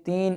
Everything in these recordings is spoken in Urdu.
3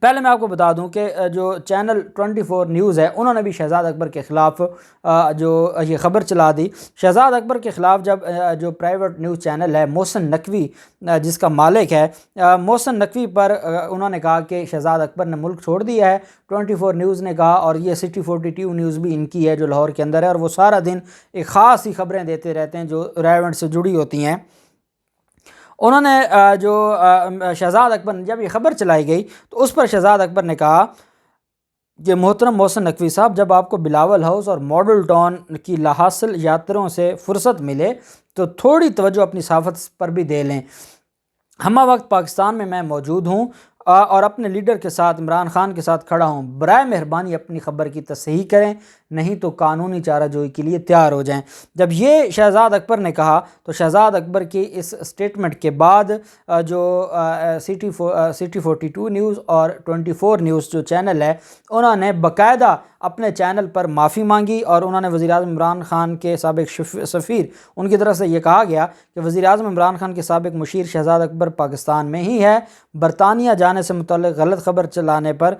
پہلے میں آپ کو بتا دوں کہ جو چینل 24 نیوز ہے انہوں نے بھی شہزاد اکبر کے خلاف جو یہ خبر چلا دی۔ شہزاد اکبر کے خلاف جب جو پرائیویٹ نیوز چینل ہے محسن نقوی جس کا مالک ہے، محسن نقوی پر انہوں نے کہا کہ شہزاد اکبر نے ملک چھوڑ دیا ہے، 24 نیوز نے کہا، اور یہ سٹی 42 نیوز بھی ان کی ہے جو لاہور کے اندر ہے، اور وہ سارا دن ایک خاص ہی خبریں دیتے رہتے ہیں جو ریلیونٹ سے جڑی ہوتی ہیں۔ انہوں نے جو شہزاد اکبر نے جب یہ خبر چلائی گئی تو اس پر شہزاد اکبر نے کہا کہ محترم محسن نقوی صاحب، جب آپ کو بلاول ہاؤس اور ماڈل ٹاؤن کی لاحاصل یاتروں سے فرصت ملے تو تھوڑی توجہ اپنی صحافت پر بھی دے لیں۔ ہمہ وقت پاکستان میں موجود ہوں اور اپنے لیڈر کے ساتھ عمران خان کے ساتھ کھڑا ہوں، برائے مہربانی اپنی خبر کی تصحیح کریں، نہیں تو قانونی چارہ جوئی کے لیے تیار ہو جائیں۔ جب یہ شہزاد اکبر نے کہا تو شہزاد اکبر کی اس سٹیٹمنٹ کے بعد جو سٹی 42 نیوز اور 24 نیوز جو چینل ہے انہوں نے باقاعدہ اپنے چینل پر معافی مانگی، اور انہوں نے وزیر اعظم عمران خان کے سابق سفیر، ان کی طرف سے یہ کہا گیا کہ وزیر اعظم عمران خان کے سابق مشیر شہزاد اکبر پاکستان میں ہی ہے، برطانیہ جانے سے متعلق غلط خبر چلانے پر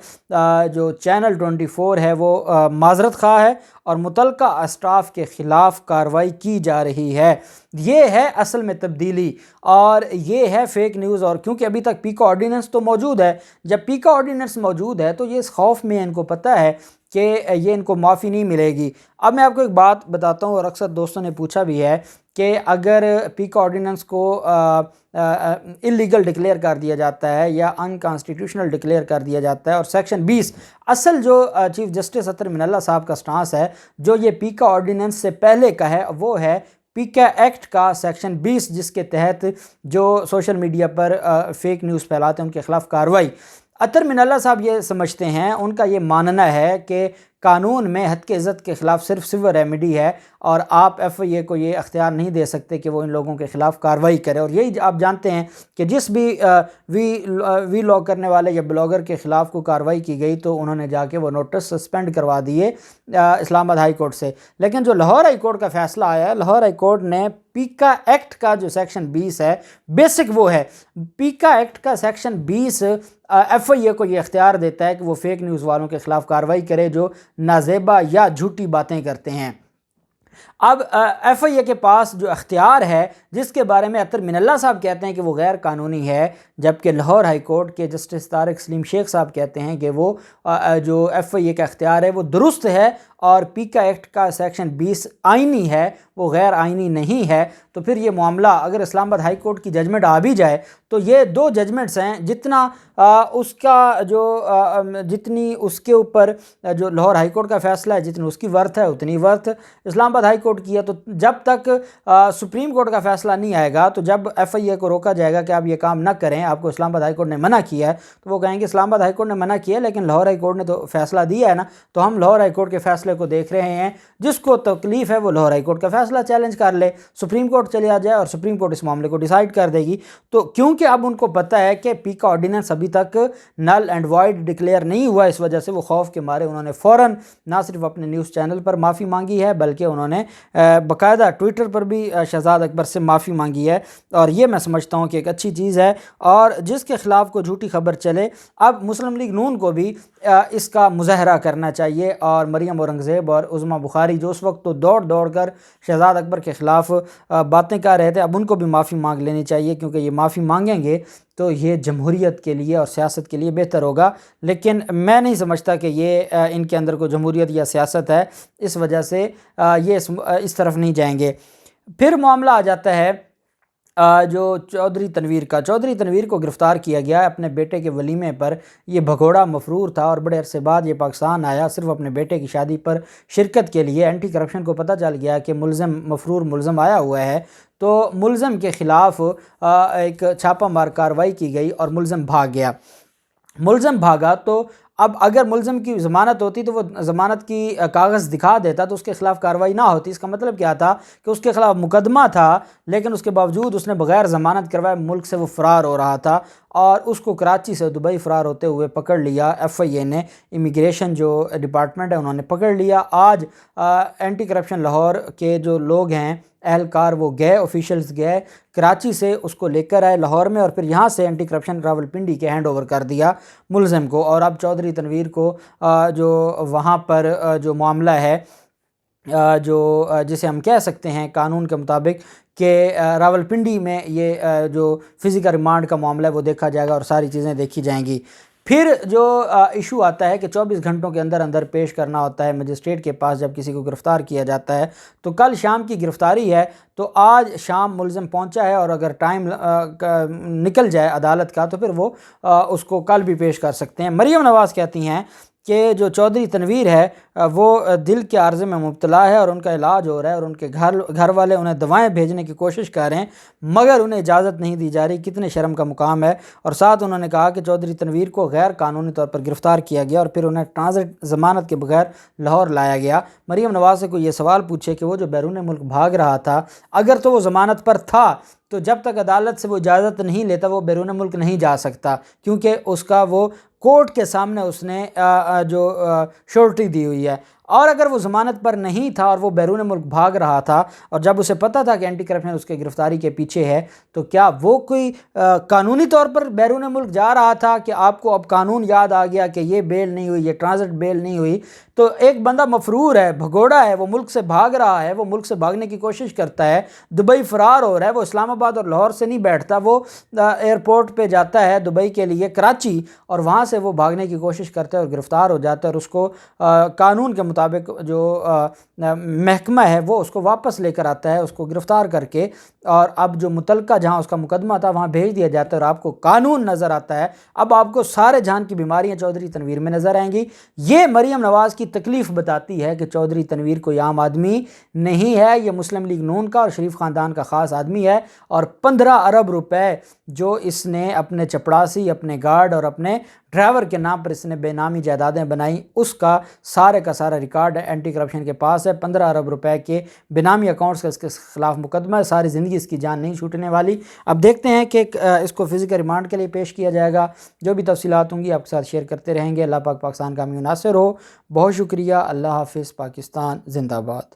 جو چینل 24 ہے وہ معذرت خواہ ہے اور متعلقہ اسٹاف کے خلاف کارروائی کی جا رہی ہے۔ یہ ہے اصل میں تبدیلی، اور یہ ہے فیک نیوز، اور کیونکہ ابھی تک پیکا آرڈیننس تو موجود ہے، جب پیکا آرڈیننس موجود ہے تو یہ اس خوف میں ان کو پتہ ہے کہ یہ ان کو معافی نہیں ملے گی۔ اب میں آپ کو ایک بات بتاتا ہوں، اور اکثر دوستوں نے پوچھا بھی ہے کہ اگر پیکا آرڈیننس کو اللیگل ڈکلیئر کر دیا جاتا ہے یا انکانسٹیٹیوشنل ڈکلیئر کر دیا جاتا ہے، اور سیکشن 20 اصل جو چیف جسٹس اطہر من اللہ صاحب کا سٹانس ہے جو یہ پیکا آرڈیننس سے پہلے کا ہے، وہ ہے پیکا ایکٹ کا سیکشن 20، جس کے تحت جو سوشل میڈیا پر فیک نیوز پھیلاتے ہیں ان کے خلاف کارروائی۔ اطہر من اللہ صاحب یہ سمجھتے ہیں، ان کا یہ ماننا ہے کہ قانون میں حد کے عزت کے خلاف صرف سول ریمیڈی ہے، اور آپ ایف آئی اے کو یہ اختیار نہیں دے سکتے کہ وہ ان لوگوں کے خلاف کارروائی کرے۔ اور یہی آپ جانتے ہیں کہ جس بھی وی لاگ کرنے والے یا بلاگر کے خلاف کو کارروائی کی گئی تو انہوں نے جا کے وہ نوٹس سسپینڈ کروا دیے اسلام آباد ہائی کورٹ سے۔ لیکن جو لاہور ہائی کورٹ کا فیصلہ آیا ہے، لاہور ہائی کورٹ نے پیکا ایکٹ کا جو سیکشن 20 ہے، بیسک وہ ہے پیکا ایکٹ کا سیکشن 20 ایف آئی اے کو یہ اختیار دیتا ہے کہ وہ فیک نیوز والوں کے خلاف کارروائی کرے جو نازیبا یا جھوٹی باتیں کرتے ہیں۔ اب ایف آئی اے کے پاس جو اختیار ہے جس کے بارے میں اطہر من اللہ صاحب کہتے ہیں کہ وہ غیر قانونی ہے، جبکہ لاہور ہائی کورٹ کے جسٹس طارق سلیم شیخ صاحب کہتے ہیں کہ وہ جو ایف آئی اے کا اختیار ہے وہ درست ہے، اور پیکا ایکٹ کا سیکشن 20 آئینی ہے، وہ غیر آئینی نہیں ہے۔ تو پھر یہ معاملہ اگر اسلام آباد ہائی کورٹ کی ججمنٹ آ بھی جائے تو یہ دو ججمنٹس ہیں، جتنا اس کا جو جتنی اس کے اوپر جو لاہور ہائی کورٹ کا فیصلہ ہے جتنی اس کی ورتھ ہے اتنی ورتھ اسلام آباد ہائی کورٹ کی ہے۔ تو جب تک سپریم کورٹ کا فیصلہ نہیں آئے گا، تو جب ایف آئی اے کو روکا جائے گا کہ آپ یہ کام نہ کریں، آپ کو اسلام آباد ہائی کورٹ نے منع کیا ہے، تو وہ کہیں گے اسلام آباد ہائی کورٹ نے منع کیا ہے لیکن لاہور ہائی کورٹ نے تو فیصلہ دیا ہے نا، تو ہم لاہور ہائی کورٹ کے فیصلے کو دیکھ رہے ہیں، جس کو تکلیف ہے وہ لاہور ہائی کورٹ کا فیصلہ چیلنج کر لے، سپریم کورٹ چلے آ جائے اور سپریم کورٹ اس معاملے کو ڈیسائیڈ کر دے گی۔ تو کیونکہ اب ان کو پتہ ہے کہ پیکا آرڈیننس ابھی تک نل اینڈ وائڈ ڈکلیئر نہیں ہوا، اس وجہ سے وہ خوف کے مارے انہوں نے فوراً نہ صرف اپنے نیوز چینل پر معافی مانگی ہے بلکہ انہوں نے باقاعدہ ٹویٹر پر بھی شہزاد اکبر سے معافی مانگی ہے، اور یہ میں سمجھتا ہوں کہ ایک اچھی چیز ہے۔ اور جس کے خلاف کو جھوٹی خبر چلے، اب مسلم لیگ نون کو بھی اس کا مظاہرہ کرنا چاہیے، اور مریم اورنگزیب اور عظمیٰ بخاری جو اس وقت تو دوڑ کر شہزاد اکبر کے خلاف باتیں کر رہے تھے، اب ان کو بھی معافی مانگ لینی چاہیے، کیونکہ یہ معافی مانگیں گے تو یہ جمہوریت کے لیے اور سیاست کے لیے بہتر ہوگا۔ لیکن میں نہیں سمجھتا کہ یہ ان کے اندر کوئی جمہوریت یا سیاست ہے، اس وجہ سے یہ اس طرف نہیں جائیں گے۔ پھر معاملہ آ جاتا ہے جو چودھری تنویر کو گرفتار کیا گیا اپنے بیٹے کے ولیمے پر۔ یہ بھگوڑا مفرور تھا اور بڑے عرصے بعد یہ پاکستان آیا صرف اپنے بیٹے کی شادی پر شرکت کے لیے۔ اینٹی کرپشن کو پتہ چل گیا کہ مفرور ملزم آیا ہوا ہے، تو ملزم کے خلاف ایک چھاپہ مار کارروائی کی گئی اور ملزم بھاگا تو اب اگر ملزم کی ضمانت ہوتی تو وہ ضمانت کی کاغذ دکھا دیتا تو اس کے خلاف کارروائی نہ ہوتی۔ اس کا مطلب کیا تھا کہ اس کے خلاف مقدمہ تھا، لیکن اس کے باوجود اس نے بغیر ضمانت کروائے ملک سے وہ فرار ہو رہا تھا، اور اس کو کراچی سے دبئی فرار ہوتے ہوئے پکڑ لیا FIA نے، امیگریشن جو ڈپارٹمنٹ ہے انہوں نے پکڑ لیا۔ آج اینٹی کرپشن لاہور کے جو لوگ ہیں اہلکار وہ گئے، آفیشلز گئے کراچی سے، اس کو لے کر آئے لاہور میں، اور پھر یہاں سے اینٹی کرپشن راولپنڈی کے ہینڈ اوور کر دیا ملزم کو۔ اور اب چودھری تنویر کو جو وہاں پر جو معاملہ ہے جو جسے ہم کہہ سکتے ہیں قانون کے مطابق کہ راولپنڈی میں یہ جو فزیکل ریمانڈ کا معاملہ ہے وہ دیکھا جائے گا اور ساری چیزیں دیکھی جائیں گی۔ پھر جو ایشو آتا ہے کہ 24 گھنٹوں کے اندر اندر پیش کرنا ہوتا ہے مجسٹریٹ کے پاس جب کسی کو گرفتار کیا جاتا ہے، تو کل شام کی گرفتاری ہے تو آج شام ملزم پہنچا ہے، اور اگر ٹائم نکل جائے عدالت کا تو پھر وہ اس کو کل بھی پیش کر سکتے ہیں۔ مریم نواز کہتی ہیں کہ جو چودھری تنویر ہے وہ دل کے عارضے میں مبتلا ہے اور ان کا علاج ہو رہا ہے، اور ان کے گھر والے انہیں دوائیں بھیجنے کی کوشش کر رہے ہیں مگر انہیں اجازت نہیں دی جا رہی۔ کتنے شرم کا مقام ہے۔ اور ساتھ انہوں نے کہا کہ چودھری تنویر کو غیر قانونی طور پر گرفتار کیا گیا اور پھر انہیں ٹرانزٹ ضمانت کے بغیر لاہور لایا گیا۔ مریم نواز سے کوئی یہ سوال پوچھے کہ وہ جو بیرون ملک بھاگ رہا تھا، اگر تو وہ ضمانت پر تھا تو جب تک عدالت سے وہ اجازت نہیں لیتا وہ بیرون ملک نہیں جا سکتا، کیونکہ اس کا وہ کورٹ کے سامنے اس نے جو شورٹی دی ہوئی ہے۔ اور اگر وہ ضمانت پر نہیں تھا اور وہ بیرون ملک بھاگ رہا تھا اور جب اسے پتہ تھا کہ اینٹی کرپشن اس کے گرفتاری کے پیچھے ہے، تو کیا وہ کوئی قانونی طور پر بیرون ملک جا رہا تھا کہ آپ کو اب قانون یاد آ گیا کہ یہ بیل نہیں ہوئی، یہ ٹرانزٹ بیل نہیں ہوئی؟ تو ایک بندہ مفرور ہے، بھگوڑا ہے، وہ ملک سے بھاگ رہا ہے، وہ ملک سے بھاگنے کی کوشش کرتا ہے، دبئی فرار ہو رہا ہے، وہ اسلام آباد اور لاہور سے نہیں بیٹھتا، وہ ایئرپورٹ پہ جاتا ہے دبئی کے لیے کراچی، اور وہاں سے وہ بھاگنے کی کوشش کرتا ہے اور گرفتار ہو جاتا ہے، اور اس کو قانون کے مطابق جو محکمہ ہے وہ اس کو واپس لے کر آتا ہے اس کو گرفتار کر کے، اور اب جو متعلقہ جہاں اس کا مقدمہ تھا وہاں بھیج دیا جاتا ہے اور آپ کو قانون نظر آتا ہے۔ اب آپ کو سارے جہان کی بیماریاں چودھری تنویر میں نظر آئیں گی۔ یہ مریم نواز کی تکلیف بتاتی ہے کہ چودھری تنویر کوئی عام آدمی نہیں ہے، یہ مسلم لیگ نون کا اور شریف خاندان کا خاص آدمی ہے، اور 15 ارب روپے جو اس نے اپنے چپڑاسی، اپنے گارڈ اور اپنے ڈرائیور کے نام پر اس نے بے نامی جائیدادیں بنائیں، اس کا سارا ریکارڈ ہے اینٹی کرپشن کے پاس ہے۔ 15 ارب روپے کے بے نامی اکاؤنٹس کا اس کے خلاف مقدمہ ہے، ساری زندگی اس کی جان نہیں چھوٹنے والی۔ اب دیکھتے ہیں کہ اس کو فزیکل ریمانڈ کے لیے پیش کیا جائے گا۔ جو بھی تفصیلات ہوں گی آپ کے ساتھ شیئر کرتے رہیں گے۔ اللہ پاک پاکستان کا حامی و ناصر ہو۔ بہت شکریہ۔ اللہ حافظ۔ پاکستان زندہ باد۔